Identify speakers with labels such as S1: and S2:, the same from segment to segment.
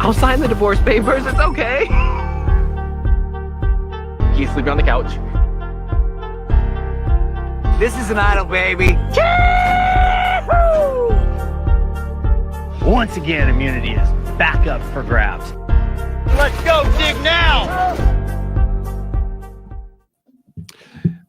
S1: I'll sign the divorce papers. It's okay. He's sleeping on the couch. This is an idol, baby.
S2: Once again, immunity is back up for grabs.
S3: Let's go dig now.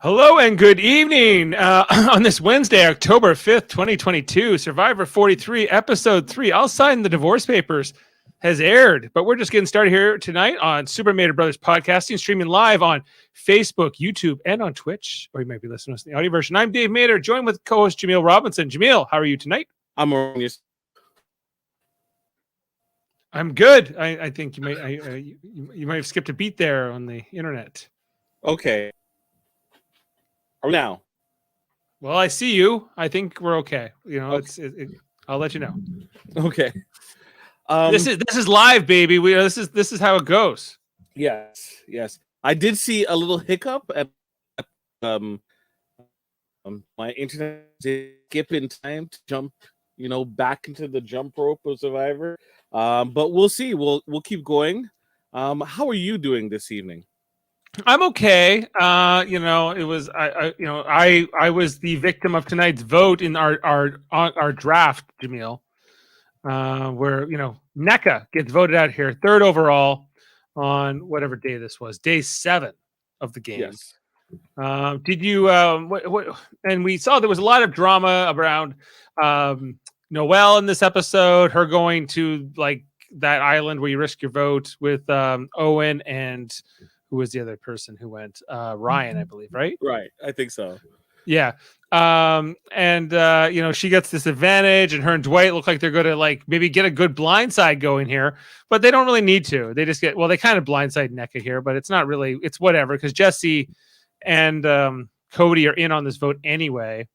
S4: Hello and good evening. On this Wednesday, October 5th, 2022, Survivor 43, Episode 3, I'll Sign the Divorce Papers, has aired. But we're just getting started here tonight on Super Mader Brothers Podcasting, streaming live on Facebook, YouTube, and on Twitch. Or you might be listening to the audio version. I'm Dave Mader, joined with co-host Jaemeel Robinson. Jaemeel, how are you tonight?
S3: I'm erroneous.
S4: I'm good. I think you might have skipped a beat there on the internet.
S3: Okay. Now.
S4: Well, I see you. I think we're okay. You know,
S3: Okay.
S4: I'll let you know.
S3: Okay.
S4: This is live, baby. This is how it goes.
S3: Yes. I did see a little hiccup at my internet skip in time to jump, back into the jump rope of Survivor. But we'll see. We'll keep going. How are you doing this evening?
S4: I'm okay. It was I was the victim of tonight's vote in our draft, Jaemeel. Where NECA gets voted out here, third overall on whatever day this was, day 7 of the game.
S3: Yes.
S4: Did you what? And we saw there was a lot of drama around Noelle in this episode, her going to like that island where you risk your vote with Owen and who was the other person who went? Ryan, I believe, right?
S3: Right. I think so.
S4: Yeah. She gets this advantage, and her and Dwight look like they're going to like maybe get a good blindside going here, but they don't really need to. They just they kind of blindside NECA here, but it's not really, it's whatever, because Jesse and Cody are in on this vote anyway.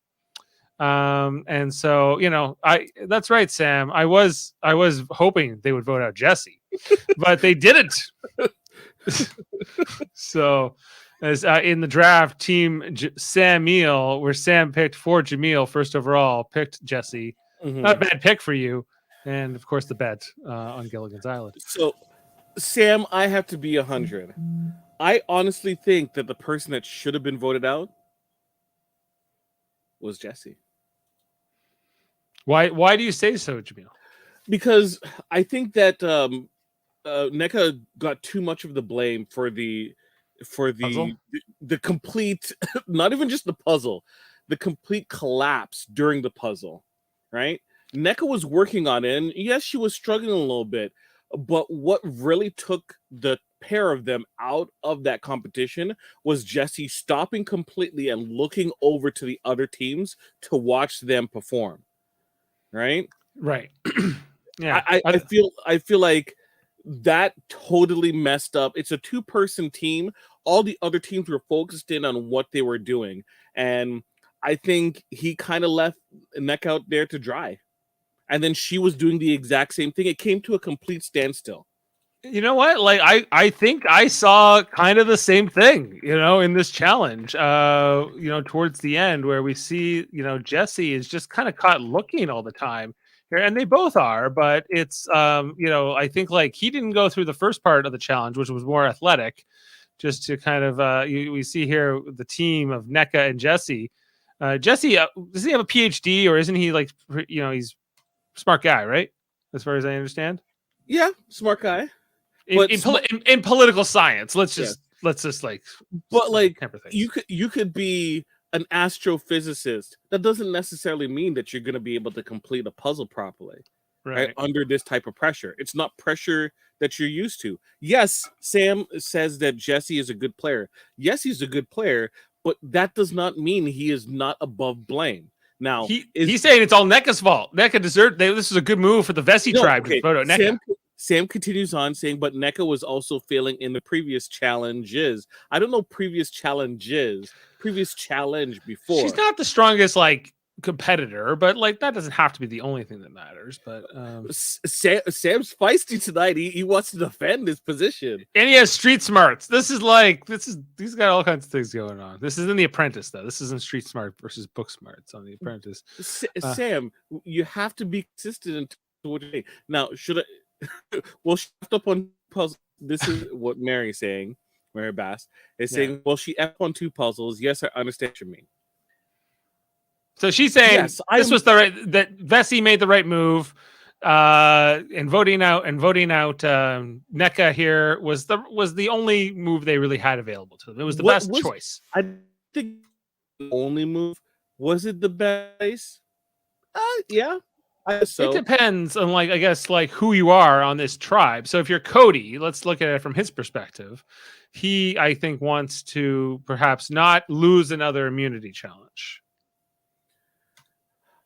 S4: And so, that's right, Sam. I was hoping they would vote out Jesse, but they didn't. So, as in the draft, team Samuel, where Sam picked for Jaemeel first overall, picked Jesse. Mm-hmm. Not a bad pick for you, and of course the bet on Gilligan's Island.
S3: So, Sam, I have to be 100. I honestly think that the person that should have been voted out was Jesse.
S4: Why do you say so, Jaemeel?
S3: Because I think that NECA got too much of the blame for the complete, not even just the puzzle, the complete collapse during the puzzle, right? NECA was working on it, and yes, she was struggling a little bit, but what really took the pair of them out of that competition was Jesse stopping completely and looking over to the other teams to watch them perform, right?
S4: Right. Yeah.
S3: I feel like that totally messed up. It's a 2-person team. All the other teams were focused in on what they were doing, and I think he kind of left NECA out there to dry. And then she was doing the exact same thing. It came to a complete standstill.
S4: You know what? Like I think I saw kind of the same thing, in this challenge. Towards the end where we see, Jesse is just kind of caught looking all the time. And they both are, but it's, I think like he didn't go through the first part of the challenge, which was more athletic, just to kind of, we see here the team of NECA and Jesse. Jesse, does he have a PhD, or isn't he like, he's a smart guy, right? As far as I understand.
S3: Yeah, smart guy.
S4: In political science, let's just like,
S3: but like you could be an astrophysicist. That doesn't necessarily mean that you're going to be able to complete a puzzle properly, right? Under this type of pressure. It's not pressure that you're used to. Yes, Sam says that Jesse is a good player. Yes, he's a good player, but that does not mean he is not above blame. Now,
S4: he's saying it's all NECA's fault. NECA deserved. This is a good move for the Vessi tribe to vote out NECA.
S3: Sam continues on saying, but NECA was also failing in the previous challenges. I don't know previous challenge before.
S4: She's not the strongest like competitor, but like that doesn't have to be the only thing that matters. But
S3: Sam's feisty tonight. He wants to defend his position,
S4: and he has street smarts. He's got all kinds of things going on. This is in The Apprentice, though. This isn't street smart versus book smarts on The Apprentice.
S3: Sam, you have to be consistent in what you say. Now, Well, she effed up on puzzles. This is what Mary's saying. Mary Bass is saying, well, she effed on 2 puzzles. Yes, I understand what you mean.
S4: So she's saying
S3: Yes,
S4: this was the right, that Vesey made the right move, and voting out NECA here was the only move they really had available to them. It was the best choice.
S3: I think the only move. Was it the best? Yeah. I guess so.
S4: It depends on, like, I guess, like, who you are on this tribe. So if you're Cody, let's look at it from his perspective. He, I think, wants to perhaps not lose another immunity challenge.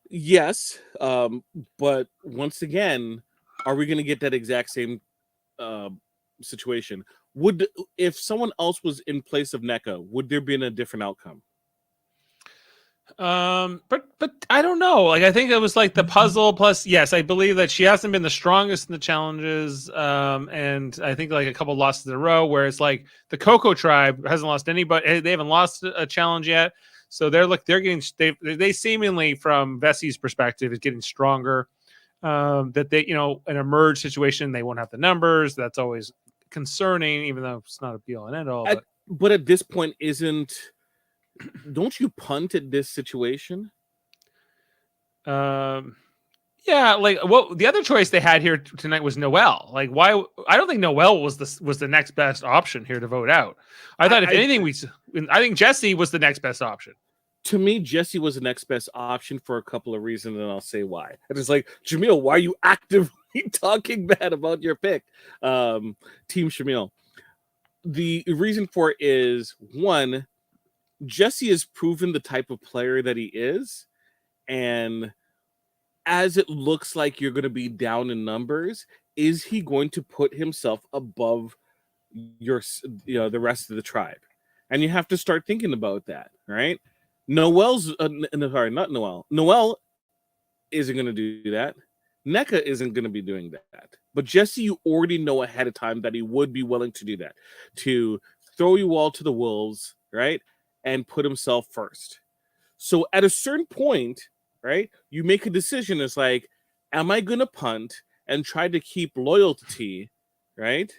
S3: Yes, but once again, are we going to get that exact same situation? If someone else was in place of NECA, would there be a different outcome?
S4: But I don't know. Like, I think it was like the puzzle plus, yes, I believe that she hasn't been the strongest in the challenges. And I think like a couple losses in a row, where it's like the Coco tribe hasn't lost anybody. They haven't lost a challenge yet. So they're getting, they seemingly, from Vesey's perspective, is getting stronger. That they, an emerge situation, they won't have the numbers. That's always concerning, even though it's not a be all and end all.
S3: But at this point, don't you punt at this situation?
S4: Yeah, like, well, the other choice they had here tonight was Noelle. Like, why? I don't think Noelle was the next best option here to vote out. I thought, if anything, I think Jesse was the next best option.
S3: To me, Jesse was the next best option for a couple of reasons, and I'll say why. And it's like, Jaemeel, why are you actively talking bad about your pick, Team Jaemeel? The reason for it is, one, Jesse has proven the type of player that he is, and as it looks like you're going to be down in numbers, is he going to put himself above the rest of the tribe? And you have to start thinking about that, right? Noelle's sorry, not Noelle. Noelle isn't going to do that. NECA isn't going to be doing that. But Jesse, you already know ahead of time that he would be willing to do that, to throw you all to the wolves, right? And put himself first. So at a certain point, right, you make a decision. It's like, am I going to punt and try to keep loyalty, right?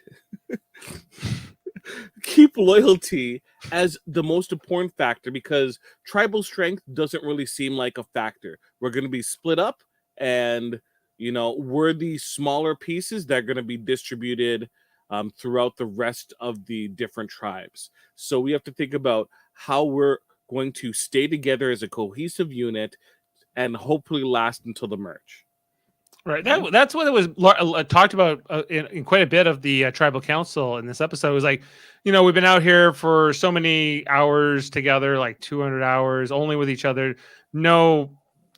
S3: Keep loyalty as the most important factor, because tribal strength doesn't really seem like a factor. We're going to be split up, and we're the smaller pieces that are going to be distributed throughout the rest of the different tribes. So we have to think about how we're going to stay together as a cohesive unit and hopefully last until the merge.
S4: Right. That's what it was talked about in quite a bit of the tribal council in this episode. It was like, we've been out here for so many hours together, like 200 hours only with each other, no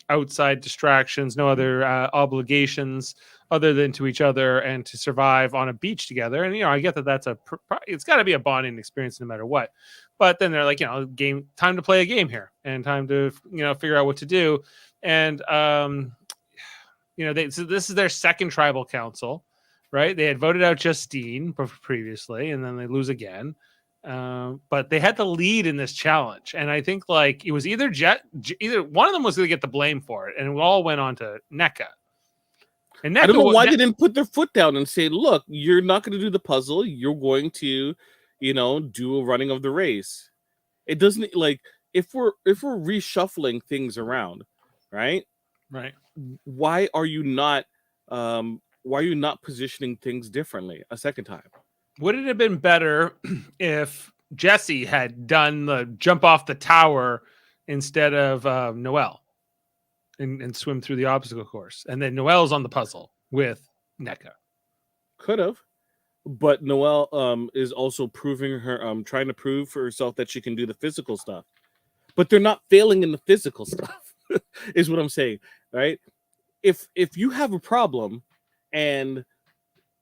S4: outside distractions, no other obligations other than to each other, and to survive on a beach together. And, I get that it's got to be a bonding experience no matter what. But then they're like, time to play a game here, and time to, figure out what to do. And, so this is their second tribal council, right? They had voted out Justine previously, and then they lose again. But they had the lead in this challenge, and I think like it was either one of them was going to get the blame for it, and it all went on to NECA. And NECA,
S3: I don't know why they didn't put their foot down and say, "Look, you're not going to do the puzzle. You're going to, do a running of the race." It doesn't, like, if we're reshuffling things around, right?
S4: Right.
S3: Why are you not positioning things differently a second time?
S4: Would it have been better if Jesse had done the jump off the tower instead of Noelle and swim through the obstacle course? And then Noelle's on the puzzle with NECA.
S3: Could have. But Noelle is also proving trying to prove for herself that she can do the physical stuff. But they're not failing in the physical stuff, is what I'm saying, right? If you have a problem and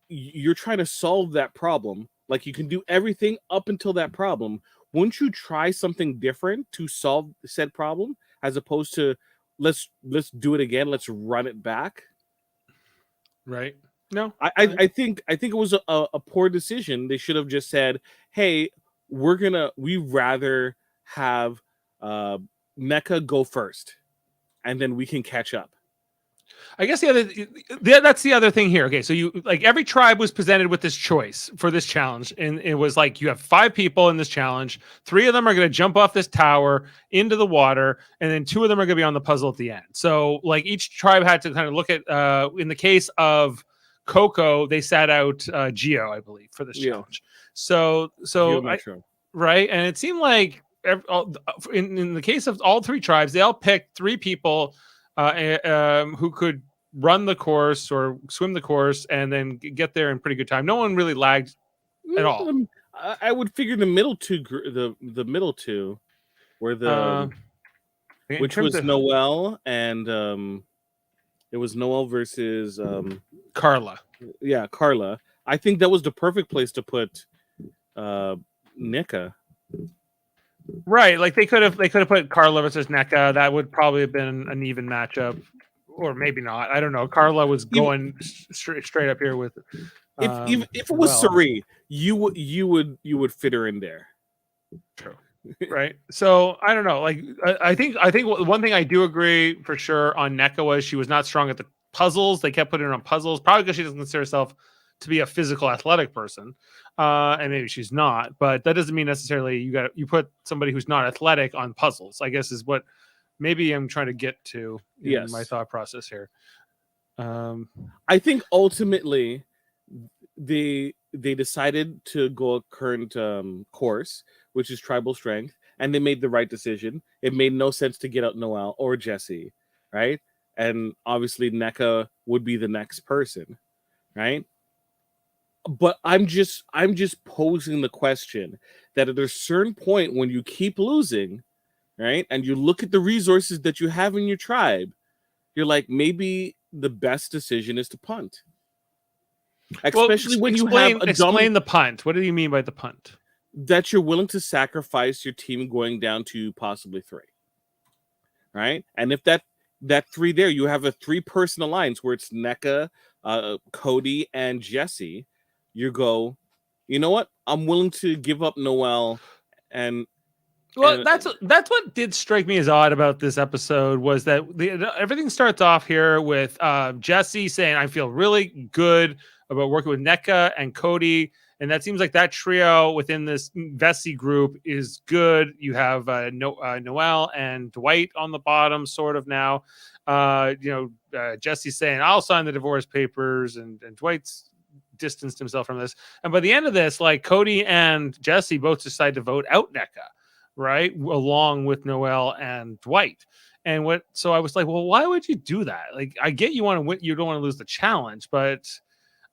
S3: you're trying to solve that problem, like you can do everything up until that problem, wouldn't you try something different to solve said problem, as opposed to let's do it again, let's run it back?
S4: Right. No,
S3: I think it was a poor decision. They should have just said, "Hey, we rather have NECA go first, and then we can catch up."
S4: I guess that's the other thing here. Okay, so you like every tribe was presented with this choice for this challenge, and it was like you have 5 people in this challenge. 3 of them are going to jump off this tower into the water, and then 2 of them are going to be on the puzzle at the end. So like each tribe had to kind of look at. In the case of Coco, they sat out Geo, I believe, for this challenge. So right, and it seemed like in the case of all 3 tribes, they all picked 3 people who could run the course or swim the course and then get there in pretty good time. No one really lagged at all.
S3: I would figure the middle 2, the middle 2, were the which was Noelle and it was Noelle versus
S4: Carla.
S3: Yeah, Carla. I think that was the perfect place to put NECA.
S4: Right, like they could have put Carla versus NECA. That would probably have been an even matchup, or maybe not. I don't know. Carla was going straight up here with.
S3: If it was Sari, you would fit her in there.
S4: True. Right. So I don't know. Like I think one thing I do agree for sure on NECA was she was not strong at the puzzles. They kept putting her on puzzles, probably because she doesn't consider herself to be a physical athletic person, and maybe she's not, but that doesn't mean necessarily you put somebody who's not athletic on puzzles, I guess, is what maybe I'm trying to get to in my thought process here.
S3: I think ultimately they decided to go a current course, which is tribal strength, and they made the right decision. It made no sense to get out Noelle or Jesse, right? And obviously NECA would be the next person, right? But I'm just posing the question that at a certain point when you keep losing, right, and you look at the resources that you have in your tribe, you're like, maybe the best decision is to punt. Especially when you have
S4: explain the punt. What do you mean by the punt?
S3: That you're willing to sacrifice your team going down to possibly 3, right? And if that 3 there, you have a 3-person alliance where it's NECA, Cody, and Jesse. You go, you know what? I'm willing to give up Noelle, and
S4: that's what did strike me as odd about this episode was that everything starts off here with Jesse saying, "I feel really good about working with NECA and Cody," and that seems like that trio within this Vessi group is good. You have Noelle and Dwight on the bottom, sort of now. Jesse's saying, "I'll sign the divorce papers," and Dwight's distanced himself from this. And by the end of this, like Cody and Jesse both decide to vote out NECA, right? Along with Noelle and Dwight. So I was like, well, why would you do that? Like, I get you want to win, you don't want to lose the challenge, but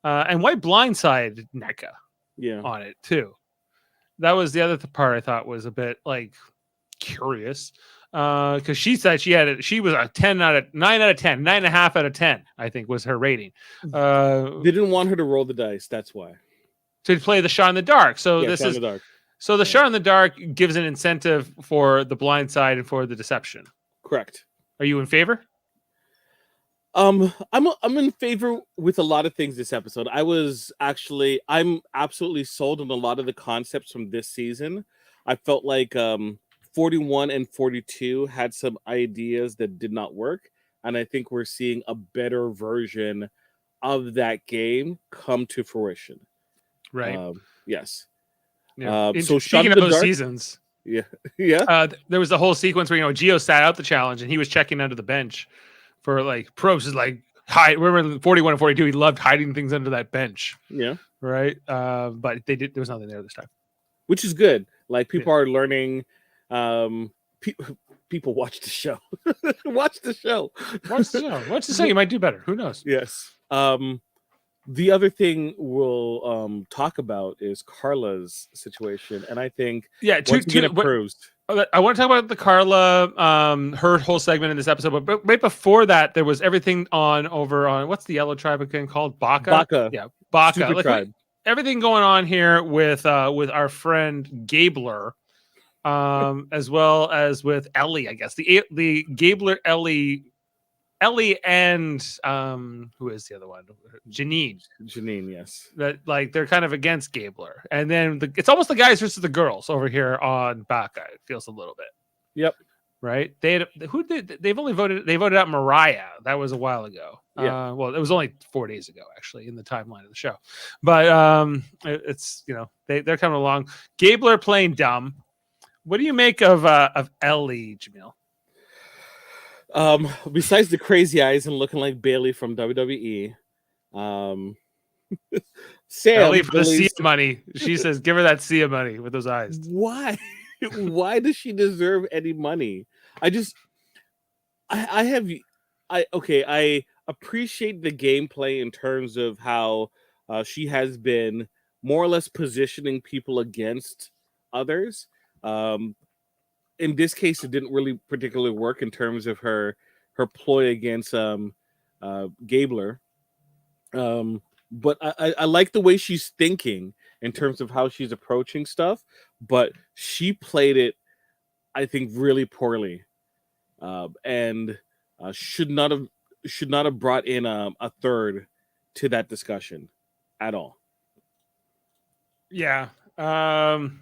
S4: and White blindsided NECA on it too. That was the other part I thought was a bit like curious. Because she said she was a 9 out of 10, 9.5 out of 10, I think was her rating.
S3: They didn't want her to roll the dice, that's why.
S4: To play the shot in the dark. So
S3: this is
S4: so the shot in the dark gives an incentive for the blind side and for the deception.
S3: Correct.
S4: Are you in favor?
S3: I'm in favor with a lot of things this episode. I'm absolutely sold on a lot of the concepts from this season. I felt like 41 and 42 had some ideas that did not work, and I think we're seeing a better version of that game come to fruition.
S4: Right.
S3: Yes.
S4: Yeah.
S3: So
S4: speaking of those seasons,
S3: yeah.
S4: There was the whole sequence where Gio sat out the challenge and he was checking under the bench for like probes. Is like hide. Remember 41 and 42? He loved hiding things under that bench.
S3: Yeah.
S4: Right. But there was nothing there this time,
S3: which is good. Like people are learning. People watch the show. Watch the show.
S4: You might do better. Who knows?
S3: Yes. The other thing we'll talk about is Carla's situation, and I think proves.
S4: I want to talk about the Carla, her whole segment in this episode, but right before that, there was everything over on what's the yellow tribe again called? Baka. Yeah, Baka.
S3: Tribe.
S4: Everything going on here with our friend Gabler. As well as with Ellie, I guess the Gabler, Ellie, and who is the other one? Janine,
S3: yes.
S4: That like they're kind of against Gabler, and then it's almost the guys versus the girls over here on Baka. It feels a little bit.
S3: Yep.
S4: right? They voted out Mariah. That was a while ago.
S3: Yeah.
S4: Well, it was only 4 days ago, actually, in the timeline of the show. But it's they're coming along. Gabler playing dumb. What do you make of Ellie, Jaemeel?
S3: Besides the crazy eyes and looking like Bailey from WWE, Sam
S4: Ellie for the
S3: believes-
S4: Sia money. She says, "Give her that Sia money with those eyes."
S3: Why? Why does she deserve any money? I appreciate the gameplay in terms of how she has been more or less positioning people against others. In this case, it didn't really particularly work in terms of her ploy against Gabler. But I like the way she's thinking in terms of how she's approaching stuff, but she played it, I think, really poorly, and should not have brought in a third to that discussion at all.
S4: Yeah. And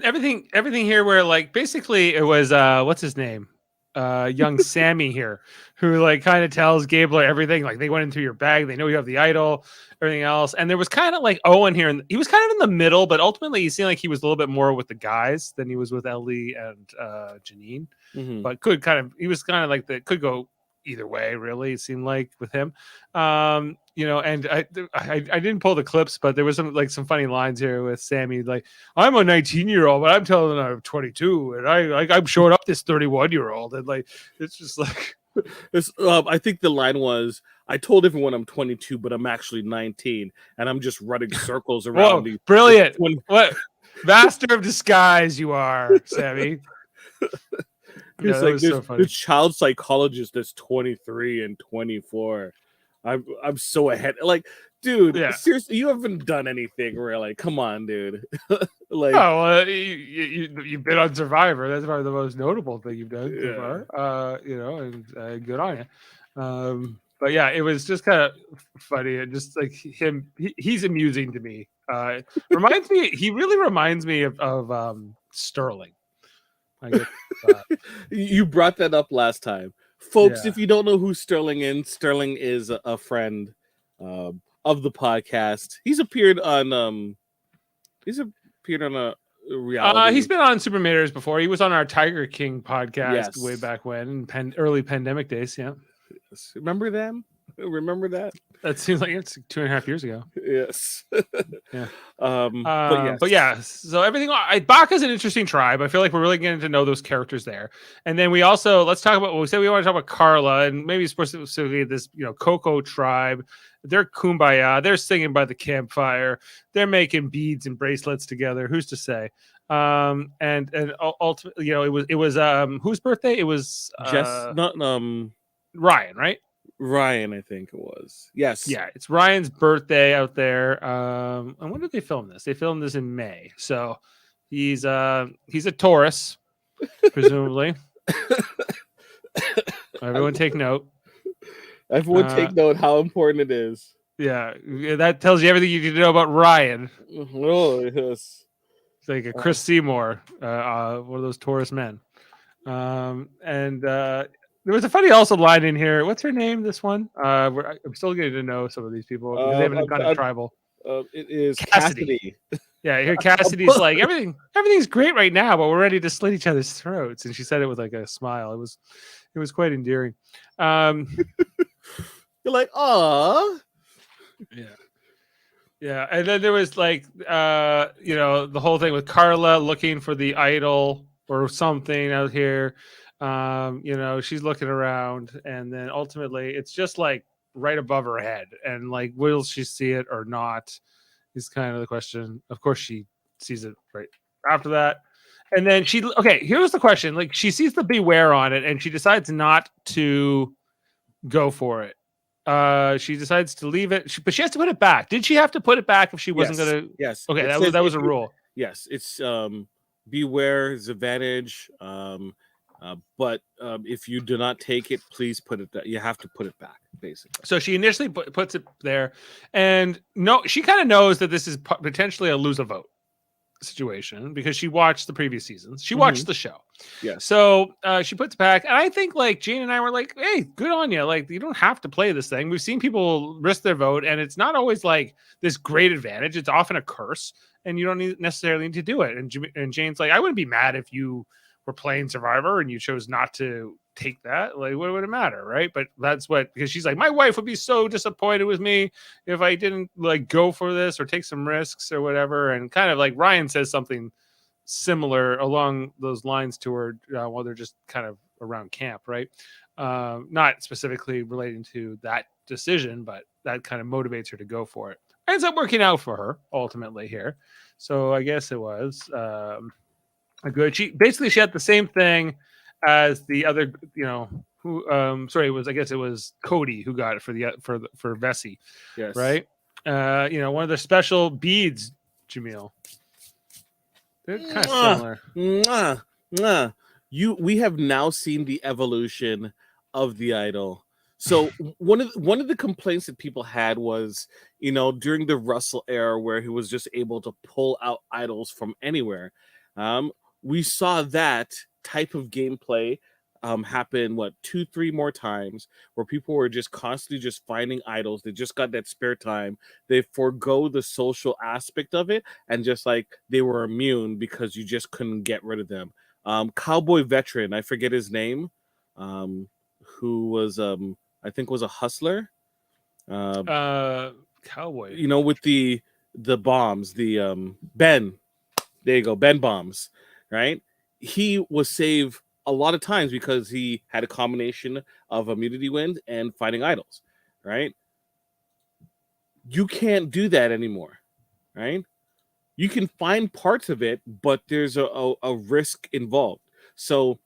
S4: everything here where like basically it was what's his name? Young Sammy here, who like kind of tells Gabler everything. Like they went into your bag, they know you have the idol, everything else. And there was kind of like Owen here, and he was kind of in the middle, but ultimately he seemed like he was a little bit more with the guys than he was with Ellie and Janine.
S3: Mm-hmm.
S4: But he was kind of like could go either way, really, it seemed like with him. And I didn't pull the clips, but there was some funny lines here with Sammy, like, I'm a 19-year-old, but I'm telling them I'm 22, and I'm showing up this 31-year-old, and like it's just like
S3: I think the line was, I told everyone I'm 22, but I'm actually 19, and I'm just running circles around.
S4: Whoa, brilliant. What master of disguise you are, Sammy.
S3: It's like this child psychologist that's 23 and 24. I'm so ahead. Like, dude, seriously, you haven't done anything really. Come on, dude. Like,
S4: you've been on Survivor. That's probably the most notable thing you've done so far. And good on you. But yeah, it was just kind of funny, and just like him, he's amusing to me. He really reminds me of Sterling. I guess,
S3: you brought that up last time, folks. If you don't know who Sterling is a friend of the podcast. He's appeared on a reality.
S4: He's been on Super Matters before. He was on our Tiger King podcast way back when, early pandemic days. Yeah,
S3: remember them? Remember that?
S4: That seems like it's 2.5 years ago.
S3: Yes.
S4: Yeah.
S3: But
S4: yeah. So everything. Baka's an interesting tribe. I feel like we're really getting to know those characters there. And then we also let's talk about. We said we want to talk about Carla and maybe specifically this Coco tribe. They're kumbaya. They're singing by the campfire. They're making beads and bracelets together. Who's to say? And ultimately, it was whose birthday? It was Ryan, right?
S3: Ryan, I think it was. Yes.
S4: Yeah, it's Ryan's birthday out there. And when did they film this? They filmed this in May. So he's a Taurus, presumably. Everyone take note.
S3: Everyone take note how important it is.
S4: Yeah, that tells you everything you need to know about Ryan.
S3: Oh, yes.
S4: It's like a Chris Seymour, one of those Taurus men. There was a funny also line in here. What's her name? This one. I'm still getting to know some of these people because they haven't gone to tribal.
S3: It is Cassidy.
S4: Yeah, here Cassidy's like everything's great right now, but we're ready to slit each other's throats. And she said it with like a smile. It was quite endearing.
S3: You're like, "Aw."
S4: Yeah. And then there was like the whole thing with Carla looking for the idol or something out here. She's looking around, and then ultimately it's just like right above her head, and like, will she see it or not is kind of the question. Of course she sees it right after that, and then here's the question. Like, she sees the beware on it and she decides not to go for it. She decides to leave it, but she has to put it back. Did she have to put it back if she wasn't gonna?
S3: Yes.
S4: Okay, that was a rule.
S3: Yes, it's beware is advantage. But if you do not take it, please put it. You have to put it back, basically.
S4: So she initially puts it there, and she kind of knows that this is potentially a lose a vote situation because she watched the previous seasons. She watched the show.
S3: Yes.
S4: So she puts back, and I think like Jane and I were like, "Hey, good on you! Like you don't have to play this thing. We've seen people risk their vote, and it's not always like this great advantage. It's often a curse, and you don't necessarily need to do it." And Jane's like, "I wouldn't be mad if you were playing Survivor and you chose not to take that. Like, what would it matter, right?" But that's what, because she's like, "My wife would be so disappointed with me if I didn't like go for this or take some risks or whatever." And kind of like Ryan says something similar along those lines to her while they're just kind of around camp, right? Not specifically relating to that decision, but that kind of motivates her to go for it. Ends up working out for her ultimately here. So I guess it was a good. She had the same thing as the other, who I guess it was Cody who got it for Vesey,
S3: Yes.
S4: right? One of the special beads, Jaemeel. They're kind of similar.
S3: We have now seen the evolution of the idol. So one of the complaints that people had was, during the Russell era where he was just able to pull out idols from anywhere. We saw that type of gameplay happen 2-3 more times, where people were just constantly just finding idols. They just got that spare time. They forego the social aspect of it, and just like they were immune because you just couldn't get rid of them. Cowboy veteran, I forget his name, who was I think was a hustler.
S4: Cowboy,
S3: with the bombs, the Ben. There you go, Ben Bombs, right? He was saved a lot of times because he had a combination of immunity wins and fighting idols, right? You can't do that anymore, right? You can find parts of it, but there's a risk involved. So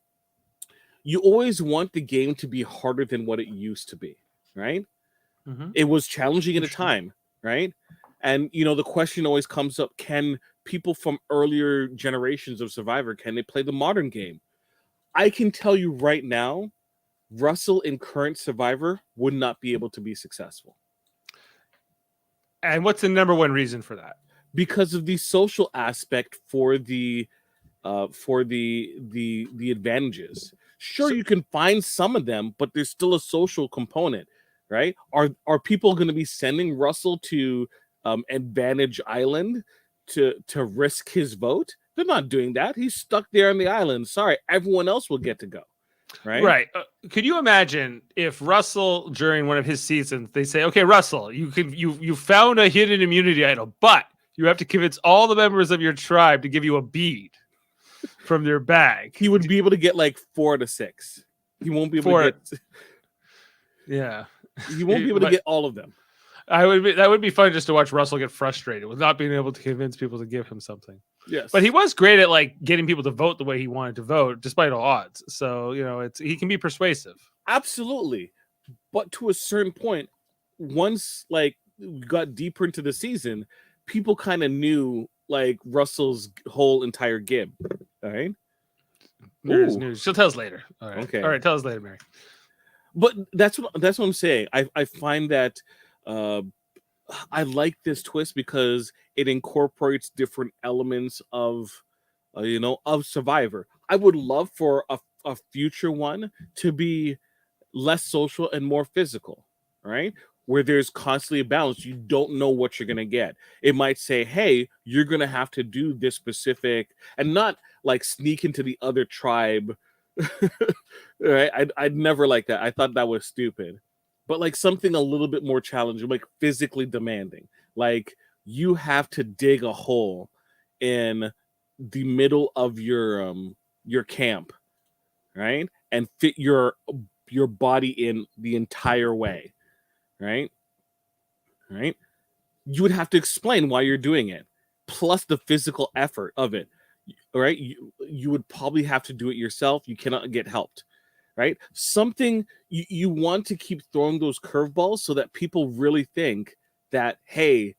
S3: you always want the game to be harder than what it used to be, right?
S4: Mm-hmm.
S3: It was challenging at a time, right? And the question always comes up: can people from earlier generations of Survivor, can they play the modern game? I can tell you right now, Russell in current Survivor would not be able to be successful.
S4: And what's the number one reason for that?
S3: Because of the social aspect for the advantages. Sure, you can find some of them, but there's still a social component, right? Are people going to be sending Russell to Advantage Island to risk his vote? They're not doing that. He's stuck there on the island. Sorry, everyone else will get to go. Right.
S4: Could you imagine if Russell, during one of his seasons, they say, "Okay, Russell, you found a hidden immunity idol, but you have to convince all the members of your tribe to give you a bead from their bag."
S3: He would be able to get like 4 to 6. He won't be able to get.
S4: Yeah,
S3: he won't be able to get all of them.
S4: That would be fun just to watch Russell get frustrated with not being able to convince people to give him something.
S3: Yes,
S4: but he was great at like getting people to vote the way he wanted to vote, despite all odds. So he can be persuasive.
S3: Absolutely, but to a certain point, once like we got deeper into the season, people kind of knew like Russell's whole entire gig. All right,
S4: there's news. She'll tell us later. All right,
S3: okay.
S4: All right, tell us later, Mary.
S3: But that's what I'm saying. I find that. I like this twist because it incorporates different elements of, of Survivor. I would love for a future one to be less social and more physical, right? Where there's constantly a balance. You don't know what you're going to get. It might say, hey, you're going to have to do this specific, and not like sneak into the other tribe. Right? I'd never like that. I thought that was stupid. But like something a little bit more challenging, like physically demanding. Like you have to dig a hole in the middle of your camp, right? And fit your body in the entire way, right? Right? You would have to explain why you're doing it, plus the physical effort of it, right? You would probably have to do it yourself. You cannot get helped. Right? Something you want to keep throwing those curveballs so that people really think that, hey,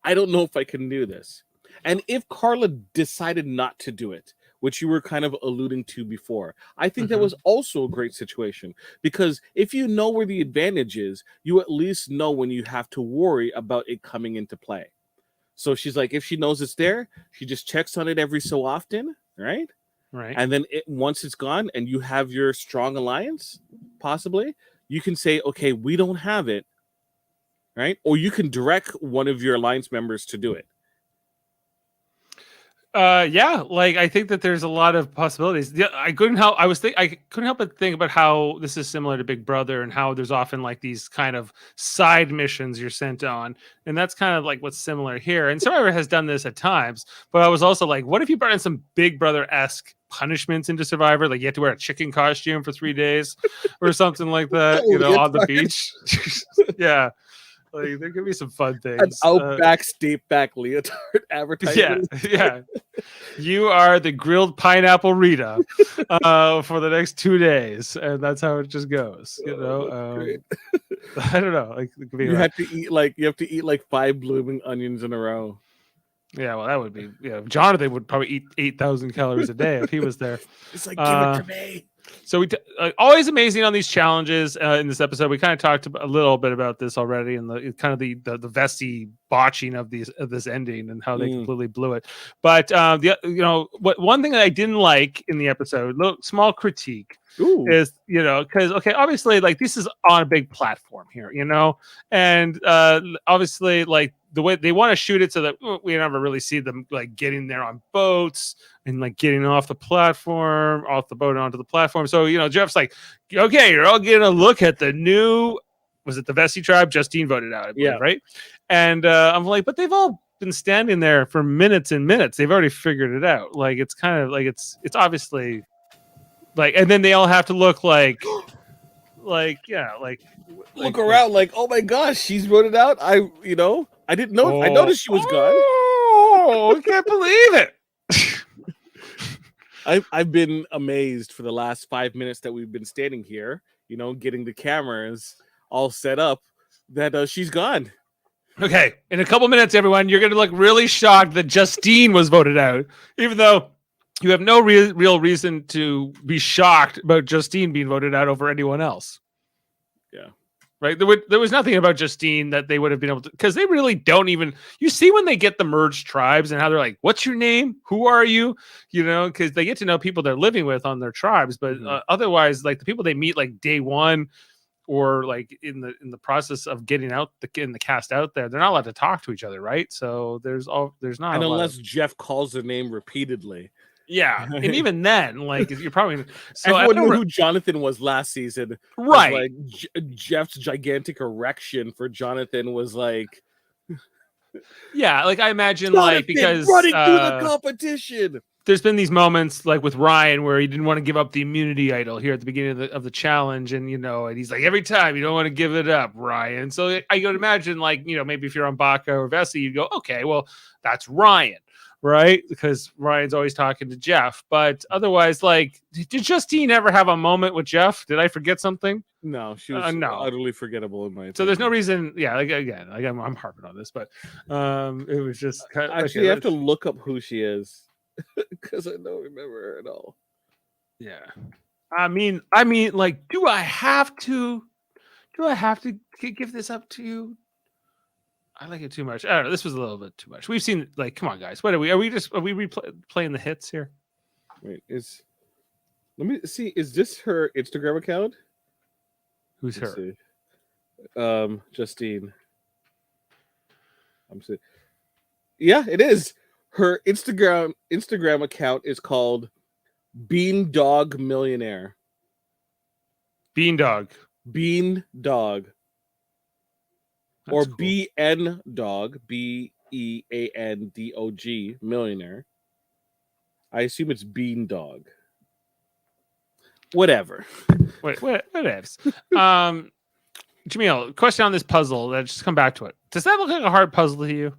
S3: I don't know if I can do this. And if Carla decided not to do it, which you were kind of alluding to before, I think that was also a great situation, because if you know where the advantage is, you at least know when you have to worry about it coming into play. So she's like, if she knows it's there, she just checks on it every so often, right?
S4: Right.
S3: And then once it's gone and you have your strong alliance, possibly, you can say, okay, we don't have it, right? Or you can direct one of your alliance members to do it.
S4: Yeah, like I think that there's a lot of possibilities. Yeah, I couldn't help. I couldn't help but think about how this is similar to Big Brother and how there's often like these kind of side missions you're sent on, and that's kind of like what's similar here. And Survivor has done this at times, but I was also like, what if you brought in some Big Brother-esque punishments into Survivor? Like you have to wear a chicken costume for 3 days or something like that, on the beach. Yeah. Like there could be some fun things.
S3: An Outback State Back leotard advertisement.
S4: Yeah. You are the grilled pineapple Rita for the next 2 days, and that's how it just goes. I don't know. Like
S3: you have to eat like 5 blooming onions in a row.
S4: Yeah, well, that would be. Yeah, Jonathan would probably eat 8,000 calories a day if he was there.
S3: It's like, give it to me.
S4: So we always amazing on these challenges. In this episode, we kind of talked a little bit about this already, and the kind of the Vessi botching of this ending and how they completely blew it. But one thing that I didn't like in the episode, small critique, is because obviously like this is on a big platform here, and obviously like the way they want to shoot it so that we never really see them like getting there on boats and like getting off the boat and onto the platform. So, Jeff's like, okay, you're all getting a look at the new, was it the Vessi tribe? Justine voted out, I believe, right? And I'm like, but they've all been standing there for minutes and minutes. They've already figured it out. Like, it's kind of like, it's obviously like, and then they all have to look like
S3: look around like, oh my gosh, she's voted out. I didn't know. I noticed she was gone.
S4: Oh, I can't believe it.
S3: I've been amazed for the last 5 minutes that we've been standing here, getting the cameras all set up, that she's gone.
S4: Okay, in a couple minutes, everyone, you're going to look really shocked that Justine was voted out, even though you have no real reason to be shocked about Justine being voted out over anyone else.
S3: Yeah.
S4: Right? There was nothing about Justine that they would have been able to, because they really don't even, you see when they get the merged tribes and how they're like, what's your name? Who are you? Because they get to know people they're living with on their tribes. But otherwise, like the people they meet like day one or like in the process of getting the cast out there, they're not allowed to talk to each other, right? So there's not.
S3: And unless Jeff calls their name repeatedly.
S4: Yeah, and even then, like you're probably so
S3: everyone knew who Jonathan was last season,
S4: right?
S3: Like Jeff's gigantic erection for Jonathan was like,
S4: yeah, like I imagine
S3: Jonathan
S4: like because
S3: running through the competition.
S4: There's been these moments like with Ryan where he didn't want to give up the immunity idol here at the beginning of the challenge, and and he's like every time you don't want to give it up, Ryan. So I could imagine like maybe if you're on Baca or Vessi, you go okay, well that's Ryan. Right, because Ryan's always talking to Jeff, but otherwise, like, did Justine ever have a moment with Jeff? Did I forget something?
S3: No, she was utterly forgettable in my opinion.
S4: So there's no reason. Yeah, like again, like I'm harping on this, but it was just kind of,
S3: actually, I have to look up who she is because I don't remember her at all.
S4: Yeah, I mean, like, do I have to give this up to you? I like it too much. I don't know. This was a little bit too much. We've seen like, come on, guys. What are we? Are we playing the hits here?
S3: Wait, let me see. Is this her Instagram account?
S4: Who's
S3: Let's
S4: her?
S3: See. Justine. I'm saying, yeah, it is. Her Instagram account is called Bean Dog Millionaire.
S4: Bean Dog. That's
S3: or
S4: cool.
S3: BN Dog, BEANDOG, millionaire. I assume it's Bean Dog. Whatever.
S4: Whatevs. Jaemeel, question on this puzzle. Let's just come back to it. Does that look like a hard puzzle to you?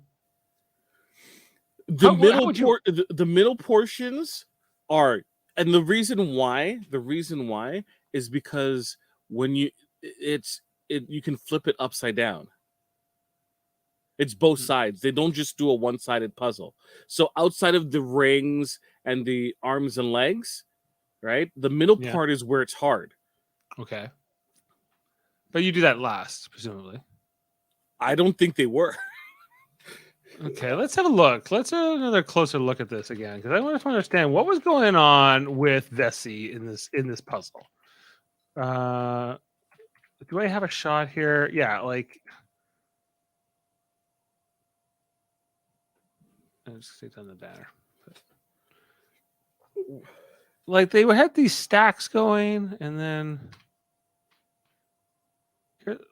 S3: The middle portions are, and the reason why is because when you can flip it upside down. It's both sides. They don't just do a one-sided puzzle. So outside of the rings and the arms and legs, right? The middle part is where it's hard.
S4: Okay. But you do that last, presumably.
S3: I don't think they were.
S4: Okay, let's have a look. Let's have another closer look at this again because I want to understand what was going on with Vesey in this puzzle. Do I have a shot here? Yeah, like I'll just take down the banner. Like they had these stacks going, and then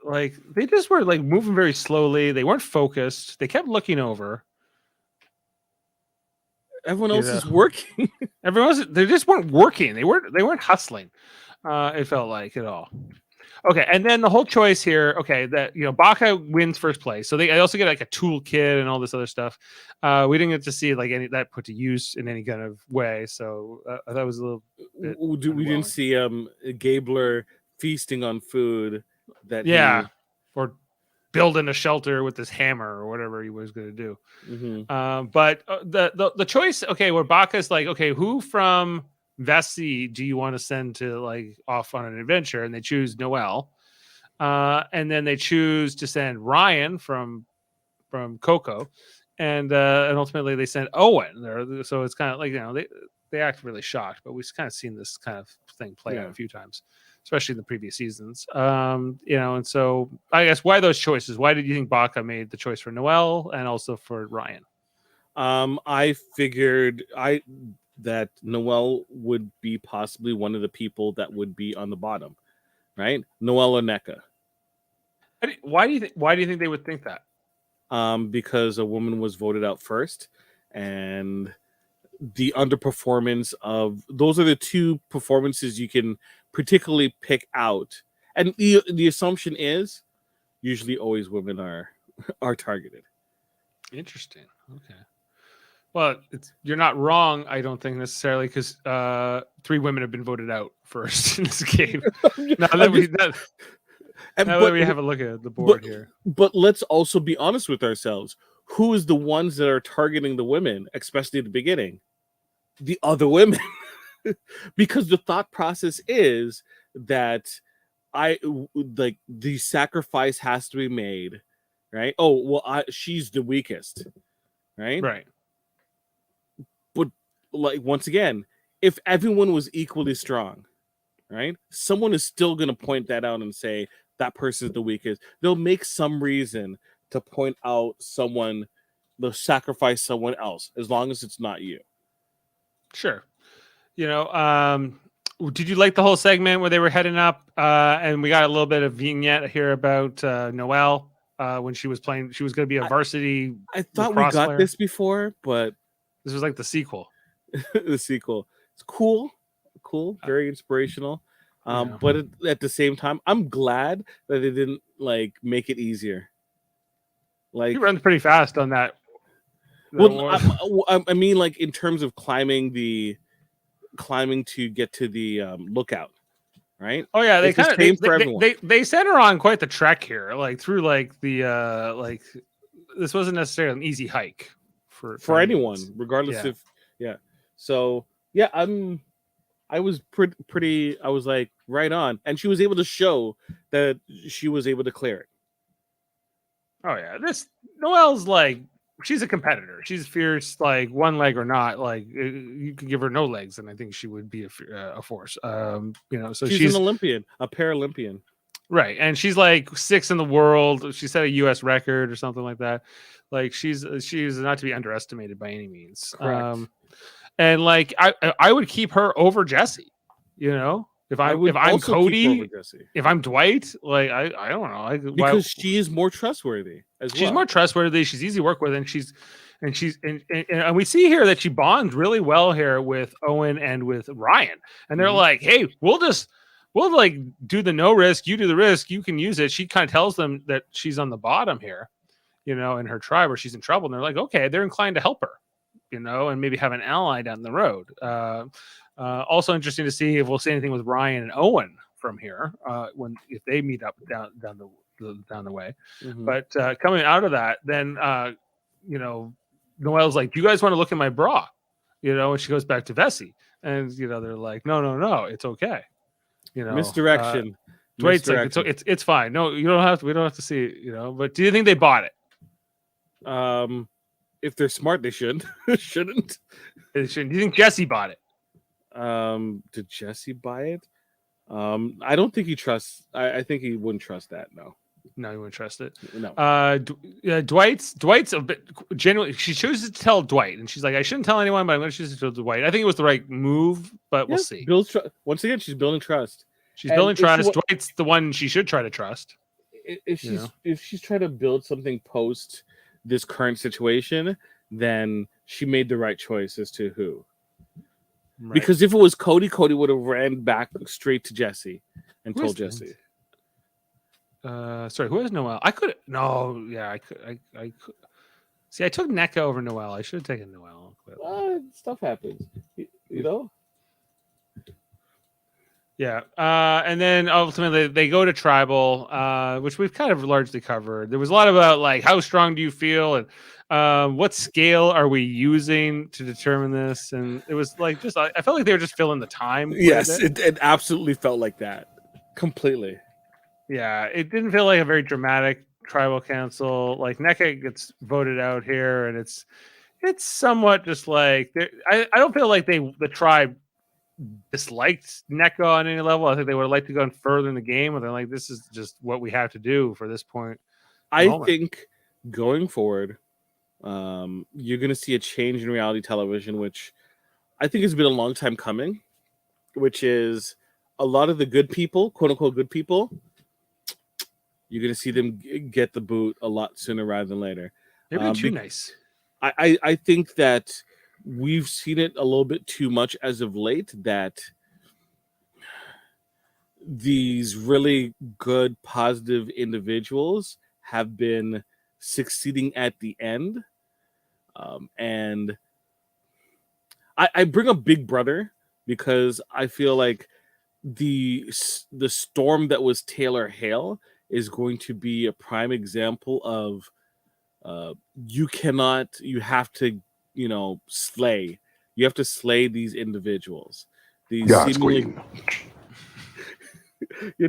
S4: like they just were like moving very slowly. They weren't focused. They kept looking over.
S3: Everyone
S4: You
S3: else
S4: know.
S3: is working.
S4: Everyone else, they just weren't working. They weren't hustling. It felt like at all. Okay, and then the whole choice here. Okay, that Baca wins first place, so they also get like a toolkit and all this other stuff. We didn't get to see like any that put to use in any kind of way, so that was a little. Bit
S3: We didn't see Gabler feasting on food that
S4: or building a shelter with this hammer or whatever he was going to do.
S3: Mm-hmm.
S4: But the choice, okay, where Baca's like, okay, who from Vesey do you want to send to like off on an adventure? And they choose Noel, and then they choose to send Ryan from Coco, and ultimately they send Owen there. So it's kind of like they act really shocked, but we've kind of seen this kind of thing play out a few times, especially in the previous seasons. And so I guess why those choices? Why did you think Baca made the choice for Noel and also for Ryan?
S3: I figured that Noel would be possibly one of the people that would be on the bottom, right? Noel or NECA.
S4: Why do you think they would think that?
S3: Because a woman was voted out first, and the underperformance of those are the two performances you can particularly pick out. And the assumption is usually always women are targeted.
S4: Interesting. Okay. Well, you're not wrong, I don't think necessarily, because 3 women have been voted out first in this game. Now that we have a look at the board here.
S3: But let's also be honest with ourselves. Who is the ones that are targeting the women, especially at the beginning? The other women. Because the thought process is that the sacrifice has to be made, right? Oh, well, she's the weakest, right?
S4: Right.
S3: But like once again, if everyone was equally strong, right? Someone is still going to point that out and say that person is the weakest. They'll make some reason to point out someone, they'll sacrifice someone else, as long as it's not you.
S4: Sure. Did you like the whole segment where they were heading up and we got a little bit of vignette here about Noelle when she was playing? She was going to be a varsity.
S3: I thought we got this before, but
S4: this was like the sequel.
S3: The sequel. It's cool, very inspirational. But at the same time, I'm glad that they didn't like make it easier. Like
S4: he runs pretty fast on that.
S3: Well, I mean, like in terms of climbing to get to the lookout, right?
S4: Oh yeah, they kind of they sent her on quite the trek here, like through like the like this wasn't necessarily an easy hike for
S3: anyone, regardless if So yeah, I was pretty. I was like right on, and she was able to show that she was able to clear it.
S4: Oh yeah, this Noelle's like she's a competitor. She's fierce, like one leg or not. Like you could give her no legs, and I think she would be a force. So she's
S3: an Olympian, a Paralympian,
S4: right? And she's like 6th in the world. She set a U.S. record or something like that. Like she's not to be underestimated by any means.
S3: Correct.
S4: And like I would keep her over Jesse. If I'm Cody, if I'm Dwight, like I don't know,
S3: because she is more trustworthy as well.
S4: She's more trustworthy. She's easy to work with, and we see here that she bonds really well here with Owen and with Ryan, and they're like, hey, we'll like do the no risk, you do the risk, you can use it. She kind of tells them that she's on the bottom here, in her tribe where she's in trouble, and they're like, okay, they're inclined to help her, and maybe have an ally down the road. Also interesting to see if we'll see anything with Ryan and Owen from here if they meet up down the way. Mm-hmm. But coming out of that, then Noelle's like, "You guys want to look at my bra?" And she goes back to Vesey, and they're like, "No, it's okay."
S3: Misdirection.
S4: Dwight's like, it's fine. No, you don't have to. We don't have to see it. But do you think they bought it?
S3: If they're smart, they shouldn't. Shouldn't.
S4: Do you think Jesse bought it?
S3: Did Jesse buy it? I don't think he trusts. I think he wouldn't trust that. No.
S4: No, you wouldn't trust it.
S3: No.
S4: Dwight's a bit genuinely. She chooses to tell Dwight, and she's like, "I shouldn't tell anyone, but I'm going to choose to tell Dwight." I think it was the right move, but we'll see.
S3: Once again, she's building trust.
S4: She's building trust. Dwight's the one she should try to trust.
S3: If she's trying to build something post this current situation, then she made the right choice as to who. Right. Because if it was Cody would have ran back straight to Jesse and told Jesse.
S4: Sorry, who has Noelle? I could see. I took NECA over Noelle. I should have taken Noelle.
S3: Stuff happens, you know.
S4: Yeah, and then ultimately they go to tribal, which we've kind of largely covered. There was a lot about like how strong do you feel and what scale are we using to determine this, and it was like just I felt like they were just filling the time.
S3: Yes, it absolutely felt like that completely. Yeah,
S4: it didn't feel like a very dramatic tribal council. Like NECA gets voted out here, and it's somewhat just like I don't feel like the tribe disliked NECA on any level. I think they would have liked to go further in the game, but they're like, this is just what we have to do for this point.
S3: I think going forward, you're going to see a change in reality television, which I think has been a long time coming, which is a lot of the good people, quote unquote good people, you're going to see them get the boot a lot sooner rather than later.
S4: They're being too nice.
S3: I think that we've seen it a little bit too much as of late, that these really good, positive individuals have been succeeding at the end. And I bring up Big Brother because I feel like the storm that was Taylor Hale is going to be a prime example of you have to, slay. You have to slay these individuals. You have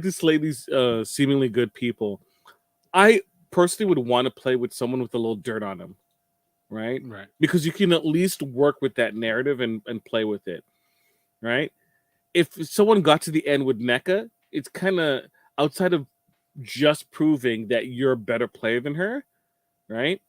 S3: to slay these seemingly good people. I personally would want to play with someone with a little dirt on them, right?
S4: Right.
S3: Because you can at least work with that narrative and play with it, right? If someone got to the end with NECA, it's kind of outside of just proving that you're a better player than her, right?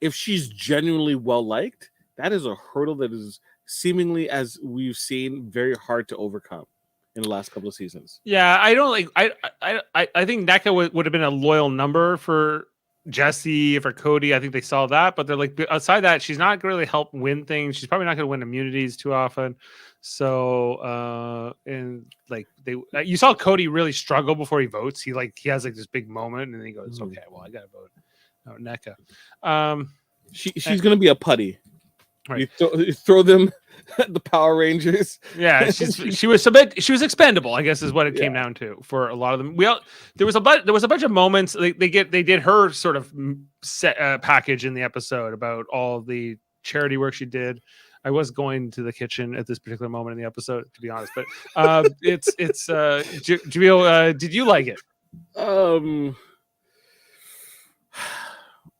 S3: If she's genuinely well liked, that is a hurdle that is seemingly, as we've seen, very hard to overcome in the last couple of seasons.
S4: Yeah, I don't like. I think NECA would have been a loyal number for Jesse, for Cody. I think they saw that, but they're like, outside that, she's not going to really help win things. She's probably not going to win immunities too often. So, and like you saw Cody really struggle before he votes. He has like this big moment, and then he goes, "Okay, well, I got to vote." No, NECA.
S3: She's going to be a putty.
S4: Right.
S3: You throw them at the Power Rangers.
S4: Yeah, she was expendable, I guess, is what it came down to for a lot of them. There was a bunch of moments they did her sort of set package in the episode about all the charity work she did. I was going to the kitchen at this particular moment in the episode, to be honest, but it's Jaemeel, did you like it?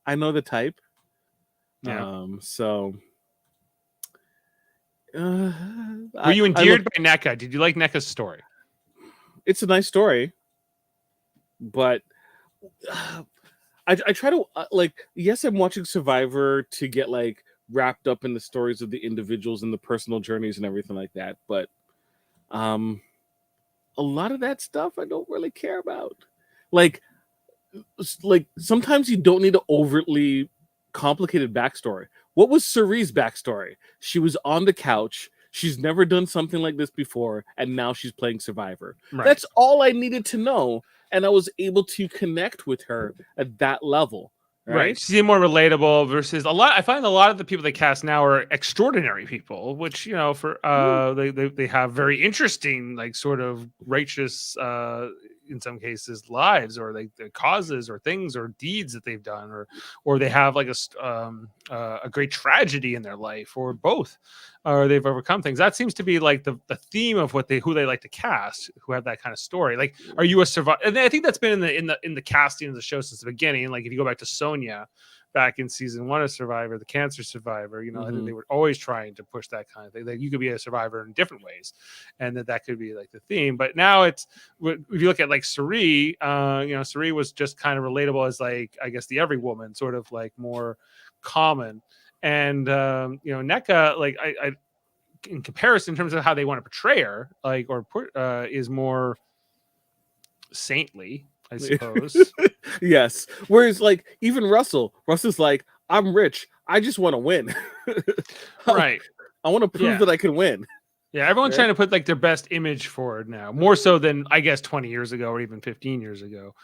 S3: I know the type.
S4: Yeah. Were you endeared by NECA? Did you like NECA's story?
S3: It's a nice story, but I try to yes, I'm watching Survivor to get like wrapped up in the stories of the individuals and the personal journeys and everything like that, but a lot of that stuff I don't really care about. Like sometimes you don't need an overtly complicated backstory. What was Cerie's backstory? She was on the couch. She's never done something like this before, and now she's playing Survivor. Right. That's all I needed to know, and I was able to connect with her at that level. Right?
S4: She seemed more relatable versus a lot. I find a lot of the people they cast now are extraordinary people, which they have very interesting, like sort of righteous, in some cases, lives or like their causes or things or deeds that they've done, or they have like a great tragedy in their life, or both, or they've overcome things. That seems to be like the theme of who they like to cast, who have that kind of story. Like, are you a survivor? And I think that's been in the casting of the show since the beginning. Like, if you go back to Sonia, back in season 1 of Survivor, the cancer survivor. You know, I think
S3: Mhm.
S4: they were always trying to push that kind of thing. Like you could be a survivor in different ways, and that could be like the theme. But now it's if you look at like Suri, you know, Suri was just kind of relatable as like I guess the every woman, sort of like more common. And you know, NECA, like I in comparison in terms of how they want to portray her, like is more saintly, I suppose.
S3: Yes. Whereas like even Russell's like, I'm rich. I just want to win.
S4: Right.
S3: I want to prove
S4: Yeah.
S3: that I can win.
S4: Yeah, everyone's
S3: Right?
S4: trying to put like their best image forward now, more so than I guess 20 years ago or even 15 years ago.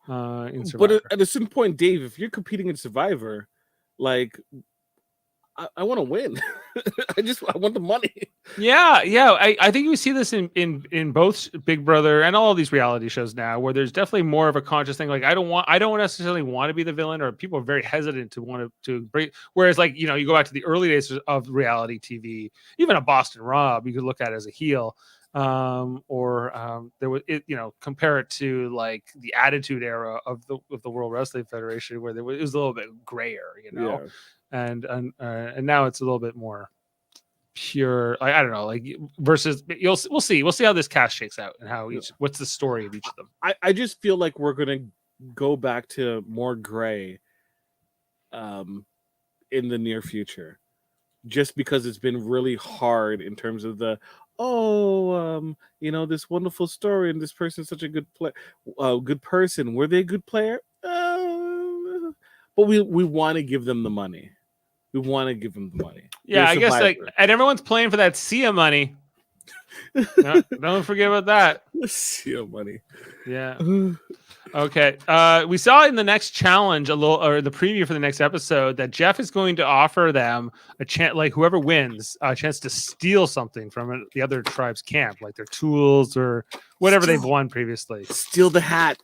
S4: In Survivor.
S3: But at a certain point, Dave, if you're competing in Survivor, like I want to win. I want the money.
S4: Yeah. I think we see this in both Big Brother and all of these reality shows now, where there's definitely more of a conscious thing. Like I don't necessarily want to be the villain, or people are very hesitant to want to break. Whereas, like you know, you go back to the early days of reality TV, even a Boston Rob, you could look at as a heel. There was you know, compare it to like the Attitude Era of the World Wrestling Federation, where it was a little bit grayer, you know.
S3: Yeah.
S4: And now it's a little bit more pure. I don't know, like versus we'll see how this cast shakes out and how what's the story of each of them.
S3: I just feel like we're gonna go back to more gray in the near future, just because it's been really hard in terms of the you know, this wonderful story and this person's such a good good person. Were they a good player? But we want to give them the money. We want to give them the money.
S4: Yeah, I guess like, and everyone's playing for that Sia money. No, don't forget about that.
S3: Sia money.
S4: Yeah. Okay. We saw in the next challenge or the preview for the next episode that Jeff is going to offer them a chance, like whoever wins, a chance to steal something from the other tribe's camp, like their tools or whatever they've won previously.
S3: Steal the hat.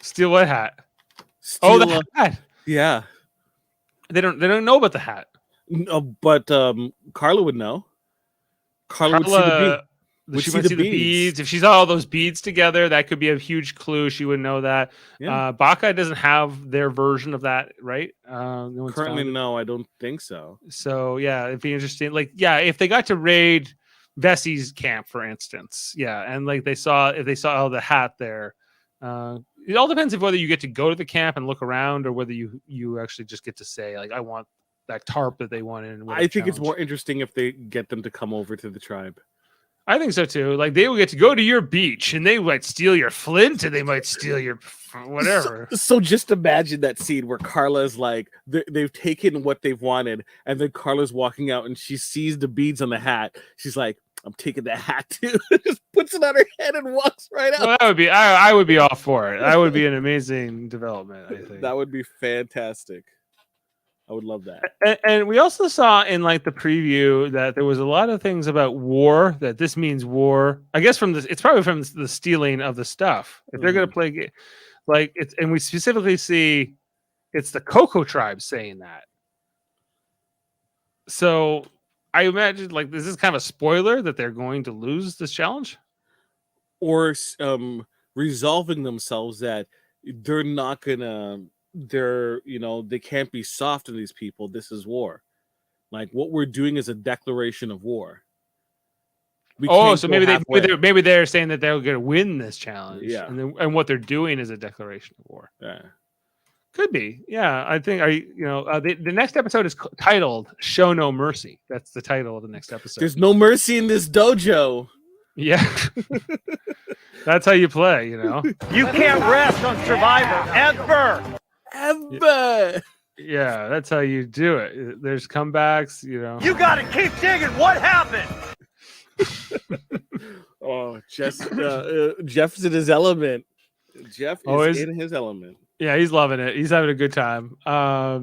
S4: Steal what hat?
S3: Steal
S4: the hat.
S3: Yeah.
S4: They don't know about the hat.
S3: No, but Carla would know. Carla would see the bead.
S4: She would see the beads. If she saw all those beads together, that could be a huge clue. She would know that.
S3: Yeah.
S4: Baka doesn't have their version of that, right?
S3: Currently, no, I don't think so.
S4: So yeah, it'd be interesting. Like, yeah, if they got to raid Vessie's camp, for instance, yeah, and like if they saw the hat there, it all depends on whether you get to go to the camp and look around, or whether you actually just get to say like, I want that tarp that they won in.
S3: I think it's more interesting if they get them to come over to the tribe.
S4: I think so too. Like they will get to go to your beach, and they might steal your flint, and they might steal your whatever.
S3: So just imagine that scene where Carla's like, they've taken what they've wanted, and then Carla's walking out, and she sees the beads on the hat. She's like, I'm taking that hat too. Just puts it on her head and walks right out.
S4: Well, that would be, I would be all for it. That would be an amazing development, I think.
S3: That would be fantastic. I would love that.
S4: And we also saw in like the preview that there was a lot of things about war, that this means war. I guess it's probably from the stealing of the stuff. If they're going to play like it's, and we specifically see it's the Coco tribe saying that. So I imagine like this is kind of a spoiler that they're going to lose this challenge,
S3: or resolving themselves that they're not gonna. They can't be soft on these people. This is war. Like what we're doing is a declaration of war.
S4: So maybe they're saying that they're going to win this challenge.
S3: Yeah,
S4: and what they're doing is a declaration of war.
S3: Yeah,
S4: could be. Yeah, I think the next episode is titled "Show No Mercy." That's the title of the next episode.
S3: There's no mercy in this dojo.
S4: Yeah. That's how you play, you know.
S2: You can't rest on Survivor ever.
S4: Yeah, that's how you do it. There's comebacks, you know.
S2: You gotta keep digging. What happened?
S3: Jeff's in his element. Jeff is in his element.
S4: Yeah, he's loving it. He's having a good time. I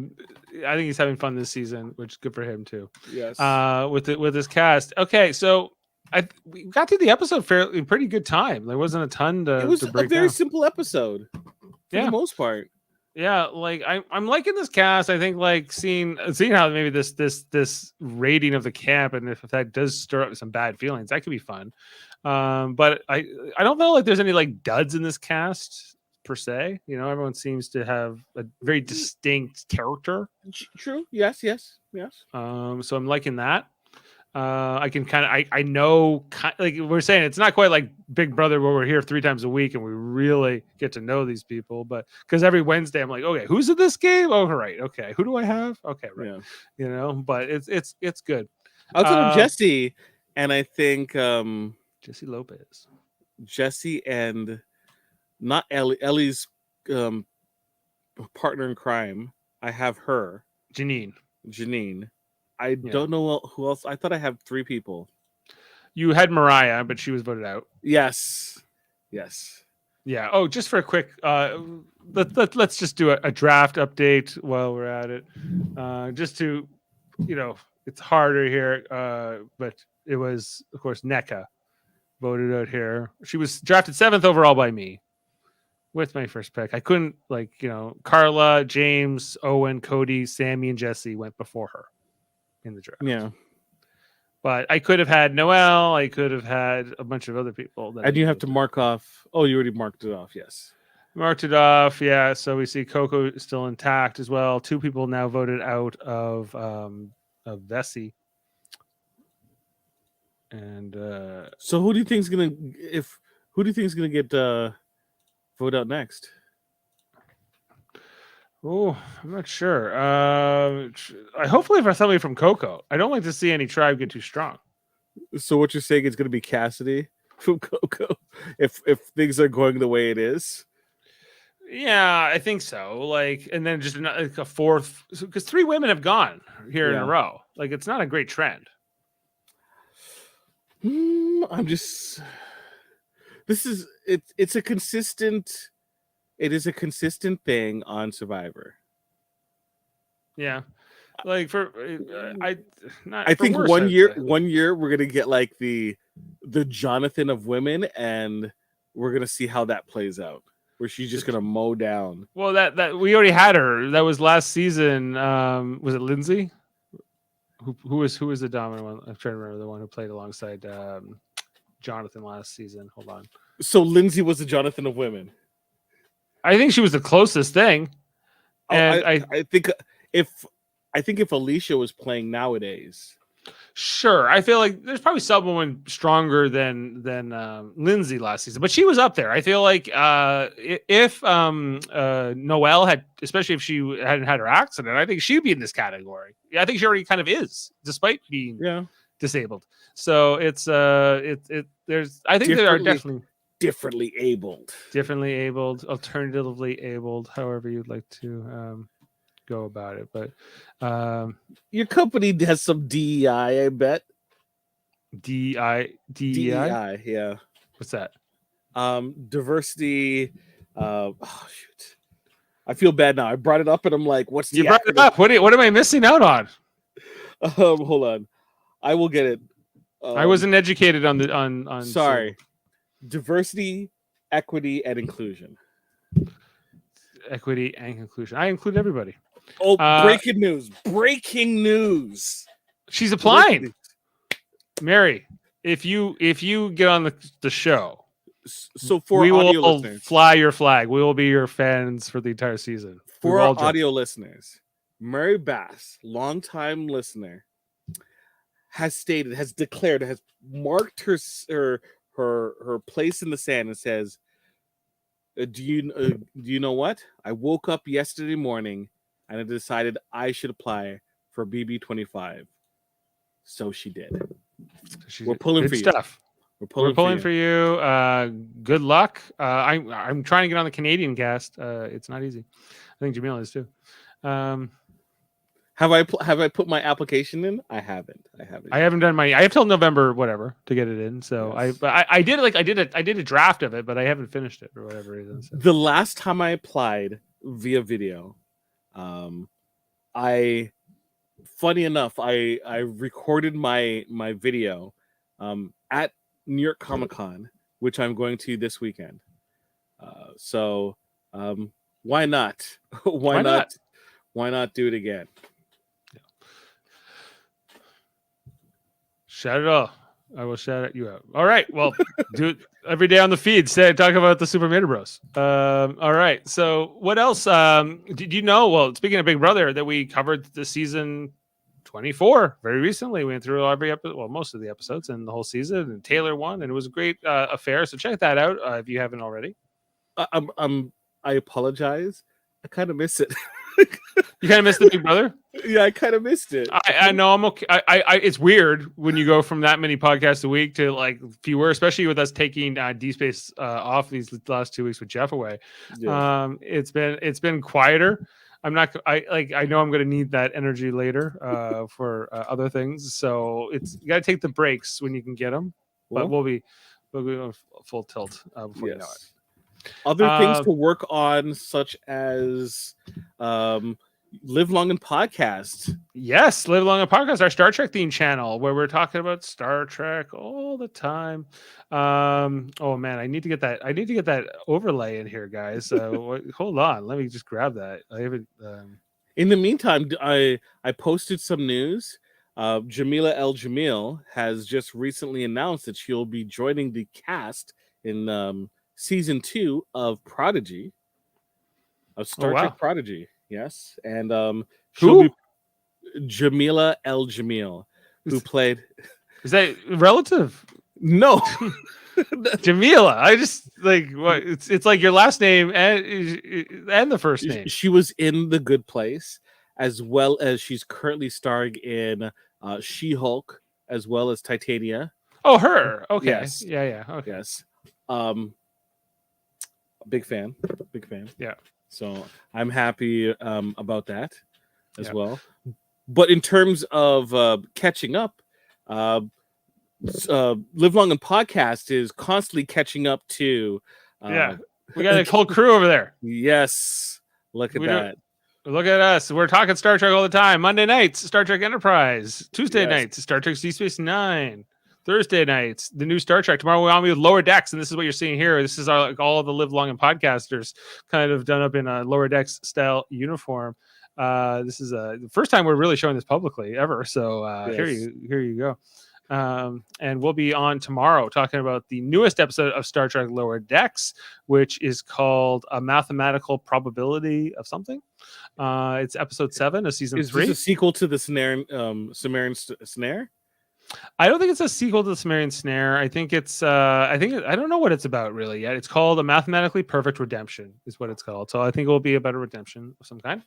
S4: think he's having fun this season, which is good for him too.
S3: Yes.
S4: With his cast. Okay, so we got through the episode in pretty good time. There wasn't a ton to.
S3: It was
S4: to break
S3: a very
S4: down.
S3: simple episode. For the most part.
S4: Yeah, like I'm liking this cast. I think like seeing how maybe this rating of the camp, and if that does stir up some bad feelings, that could be fun. But I don't feel like there's any like duds in this cast per se. You know, everyone seems to have a very distinct character.
S3: True. Yes.
S4: So I'm liking that. I can kind of, I know, like we're saying, it's not quite like Big Brother where we're here 3 times a week and we really get to know these people. But because every Wednesday I'm like, okay, who's in this game? Oh, right. Okay. Who do I have? Okay. Right.
S3: Yeah.
S4: You know, but it's good.
S3: Outside of Jesse, and I think
S4: Jesse Lopez.
S3: Jesse and not Ellie. Ellie's partner in crime. I have her. Janine. I don't know who else. I thought I have 3 people.
S4: You had Mariah, but she was voted out.
S3: Yes.
S4: Yeah. Oh, just for a quick, let's just do a draft update while we're at it. Just to, you know, it's harder here, but it was, of course, NECA voted out here. She was drafted 7th overall by me with my first pick. I couldn't, like, you know, Carla, James, Owen, Cody, Sammy, and Jesse went before her in the draft.
S3: Yeah.
S4: But I could have had Noelle. I could have had a bunch of other people.
S3: And you have to mark off. Oh, you already marked it off. Yes.
S4: Marked it off. Yeah. So we see Coco still intact as well. 2 people now voted out of Vesey. And
S3: so who do you think is gonna get voted out next?
S4: Oh, I'm not sure. I hopefully for somebody from Coco. I don't like to see any tribe get too strong.
S3: So what you're saying is going to be Cassidy from Coco if things are going the way it is?
S4: Yeah, I think so. Like, and then just like a 4th, because 3 women have gone here in a row. Like, it's not a great trend.
S3: It's a consistent. It is a consistent thing on Survivor.
S4: Yeah, like
S3: I think one year we're gonna get like the Jonathan of women, and we're gonna see how that plays out. Where she's just gonna mow down.
S4: Well, that we already had her. That was last season. Was it Lindsay? Who was the dominant one? I'm trying to remember the one who played alongside Jonathan last season. Hold on.
S3: So Lindsay was the Jonathan of women.
S4: I think she was the closest thing. And
S3: I think if Alicia was playing nowadays.
S4: Sure. I feel like there's probably someone stronger than Lindsay last season, but she was up there. I feel like if Noelle had, especially if she hadn't had her accident, I think she'd be in this category. I think she already kind of is, despite being disabled. So it's there's, I think there are definitely
S3: differently abled,
S4: alternatively abled, however you'd like to go about it. But
S3: your company has some DEI, I bet.
S4: DEI,
S3: yeah.
S4: What's that?
S3: Diversity. Oh shoot, I feel bad now. I brought it up and I'm like, what's the
S4: you brought it up? What am I missing out on?
S3: Hold on, I will get it.
S4: I wasn't educated on
S3: sorry. Diversity, equity, and inclusion.
S4: Equity and inclusion. I include everybody.
S3: Oh, breaking news! Breaking news!
S4: She's applying. Mary, if you get on the show,
S3: so for
S4: we
S3: audio
S4: will
S3: listeners,
S4: fly your flag. We will be your fans for the entire season.
S3: For our audio listeners, Mary Bass, longtime listener, has declared, has marked her place in the sand and says, do you know what? I woke up yesterday morning and I decided I should apply for BB25. So she did. We're pulling for you.
S4: Stuff. We're pulling for you. Good luck. I'm trying to get on the Canadian cast. It's not easy. I think Jaemeel is too.
S3: Have I put my application in? I haven't.
S4: I haven't done my. I have till November, whatever, to get it in. So yes. I did a draft of it, but I haven't finished it for whatever reason. So.
S3: The last time I applied via video, funny enough, I recorded my video at New York Comic Con, which I'm going to this weekend. So why not? Why not do it again?
S4: Shout it all. I will shout you out. All right. Well, do it every day on the feed. Talk about the Super Mader Bros. All right. So what else? Did you know? Well, speaking of Big Brother, that we covered the season 24 very recently. We went through every episode, well, most of the episodes and the whole season. And Taylor won, and it was a great affair. So check that out if you haven't already.
S3: I apologize. I kind of miss it.
S4: You kind of missed the Big Brother.
S3: Yeah, I kind of missed it.
S4: I know I'm okay. It's weird when you go from that many podcasts a week to like fewer, especially with us taking D Space off these last 2 weeks with Jeff away.
S3: Yeah.
S4: It's been quieter. I know I'm going to need that energy later for other things. So you got to take the breaks when you can get them. But we'll be on full tilt before you know it.
S3: Other things to work on, such as Live Long and Podcast.
S4: Yes, Live Long and Podcast, our Star Trek theme channel, where we're talking about Star Trek all the time. Oh man, I need to get that overlay in here, guys. Hold on, let me just grab that. I haven't.
S3: In the meantime, I posted some news. Jaemeel has just recently announced that she'll be joining the cast in season 2 of Prodigy, of Star Trek Prodigy. Yes, and she'll be Jaemeel, who played.
S4: Is that relative?
S3: No,
S4: Jameela. I just like what it's like your last name and the first name.
S3: She was in The Good Place, as well as she's currently starring in She-Hulk, as well as Titania.
S4: Oh, her. Okay.
S3: Yes.
S4: Yeah. Okay.
S3: Yes. Big fan.
S4: Yeah.
S3: So I'm happy about that as well. But in terms of catching up, Live Long and Podcast is constantly catching up to.
S4: We got a whole crew over there.
S3: Yes. Look at that.
S4: Look at us. We're talking Star Trek all the time. Monday nights, Star Trek Enterprise. Tuesday nights, Star Trek Deep Space Nine. Thursday nights, the new Star Trek. Tomorrow we're on with Lower Decks, and this is what you're seeing here. This is all of the Live Long and Podcasters kind of done up in a Lower Decks style uniform. This is the first time we're really showing this publicly ever. So here you go. And we'll be on tomorrow talking about the newest episode of Star Trek Lower Decks, which is called A Mathematical Probability of Something. It's episode 7 of season 3.
S3: Is this a sequel to the Sumerian Snare?
S4: I don't think it's a sequel to the Sumerian Snare. I think it's I don't know what it's about really yet. It's called A Mathematically Perfect Redemption is what it's called. So I think it will be about a redemption of some kind.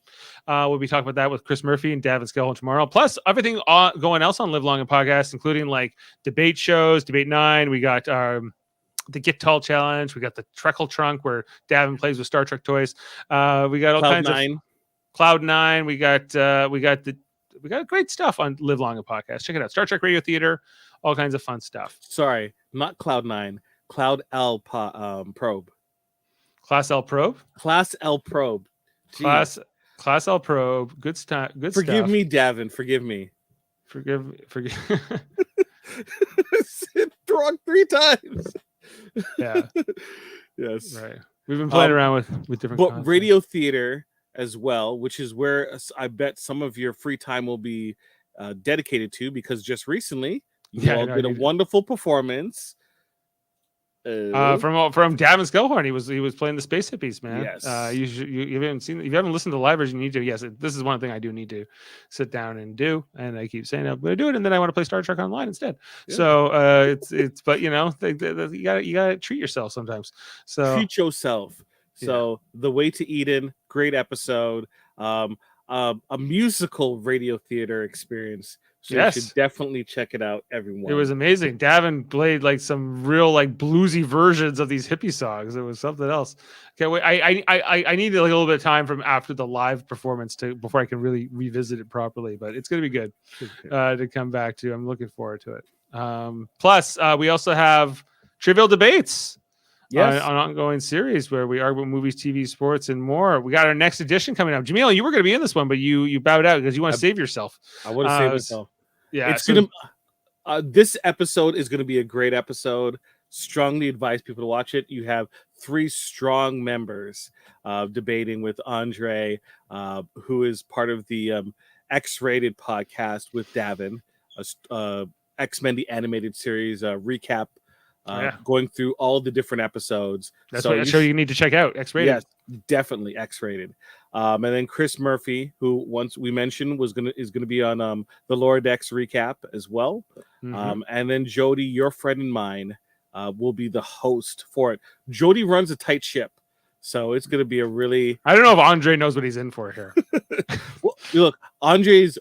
S4: We'll be talking about that with Chris Murphy and Davan Skelhorn tomorrow. Plus everything going else on Live Long and Podcast, including like debate shows, Debate 9. We got the Get Tall Challenge. We got the Treckle Trunk where Davan plays with Star Trek toys. We got all kinds of Cloud 9. We got great stuff on Live Long and Podcast. Check it out. Star Trek Radio Theater, all kinds of fun stuff.
S3: Sorry, not Cloud 9. Cloud L Probe.
S4: Class L Probe?
S3: Class L Probe.
S4: Class L Probe. Good stuff.
S3: Forgive me, Davan. Forgive me.
S4: Forgive.
S3: It's wrong 3 times.
S4: Yeah.
S3: Yes.
S4: Right. We've been playing around with different
S3: But radio theater as well, which is where I bet some of your free time will be dedicated to, because just recently you all did a wonderful performance from
S4: Davan Skelhorn. He was playing the Space Hippies, man.
S3: Yes.
S4: You haven't seen, if you haven't listened to the live version, you need to. Yes, this is one thing I do need to sit down and do, and I keep saying I'm going to do it, and then I want to play Star Trek Online instead. Yeah. So it's but you gotta treat yourself sometimes. So
S3: treat yourself. So The Way to Eden, great episode. A musical radio theater experience. So you should definitely check it out, everyone.
S4: It was amazing. Davan played like some real like bluesy versions of these hippie songs. It was something else. Okay, wait, I need like a little bit of time from after the live performance before I can really revisit it properly. But it's gonna be good to come back to. I'm looking forward to it. Plus, we also have Trivial Debates. Yes. An ongoing series where we argue about movies, TV, sports, and more. We got our next edition coming up. Jaemeel, you were going to be in this one, but you bowed out because you want to save yourself.
S3: I want to save myself.
S4: Yeah,
S3: it's gonna. This episode is going to be a great episode. Strongly advise people to watch it. You have 3 strong members debating with Andre, who is part of the X-Rated podcast with Davan. X-Men the animated series recap,
S4: Yeah.
S3: going through all the different episodes.
S4: That's
S3: So
S4: what show you need to check out. X-rated.
S3: Yes, definitely X-rated. And then Chris Murphy, who once we mentioned is gonna be on the Lower Decks recap as well.
S4: Mhm.
S3: And then Jody, your friend and mine, will be the host for it. Jody runs a tight ship, so it's gonna be a really.
S4: I don't know if Andre knows what he's in for here.
S3: Well, look, Andre's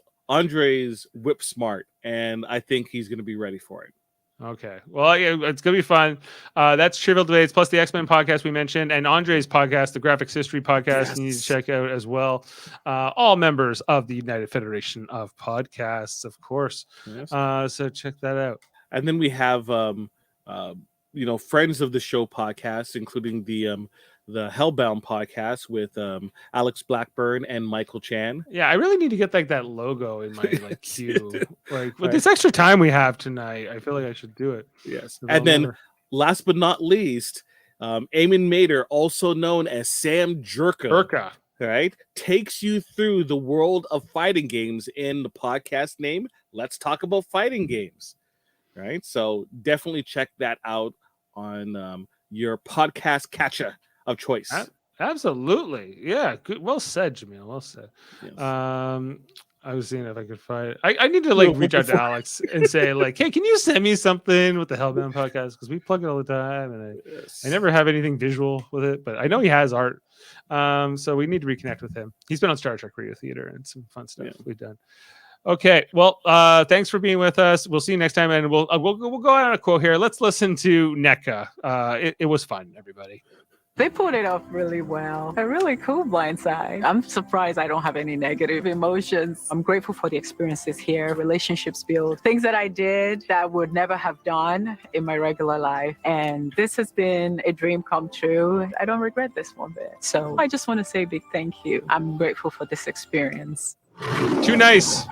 S3: whip smart, and I think he's gonna be ready for it.
S4: Okay. Well, yeah, it's going to be fun. That's Trivial Debates plus the X-Men podcast we mentioned and Andre's podcast, the Graphics History podcast, you need to check out as well. All members of the United Federation of Podcasts, of course.
S3: Yes.
S4: So check that out.
S3: And then we have, friends of the show podcasts, including the Hellbound podcast with Alex Blackburn and Michael Chan.
S4: Yeah, I really need to get that logo in my queue. With this extra time we have tonight, I feel like I should do it.
S3: Yes. And then last but not least, Eamon Mader, also known as Sam Jerka, right, takes you through the world of fighting games in the podcast name. Let's talk about fighting games. Right. So definitely check that out on your podcast catcher of choice.
S4: Absolutely. Yeah. Good. Well said, Jaemeel. Well said.
S3: Yes.
S4: I was seeing if I could find it. I need to reach out to Alex and say hey, can you send me something with the Hellbound podcast? Because we plug it all the time and I never have anything visual with it, but I know he has art. So we need to reconnect with him. He's been on Star Trek Radio Theater and some fun stuff we've done. Okay, well, thanks for being with us. We'll see you next time, and we'll go out on a quote here. Let's listen to NECA. It was fun, everybody.
S5: They pulled it off really well. A really cool blindside. I'm surprised I don't have any negative emotions. I'm grateful for the experiences here, relationships built, things that I did that I would never have done in my regular life. And this has been a dream come true. I don't regret this one bit. So I just want to say a big thank you. I'm grateful for this experience.
S4: Too nice.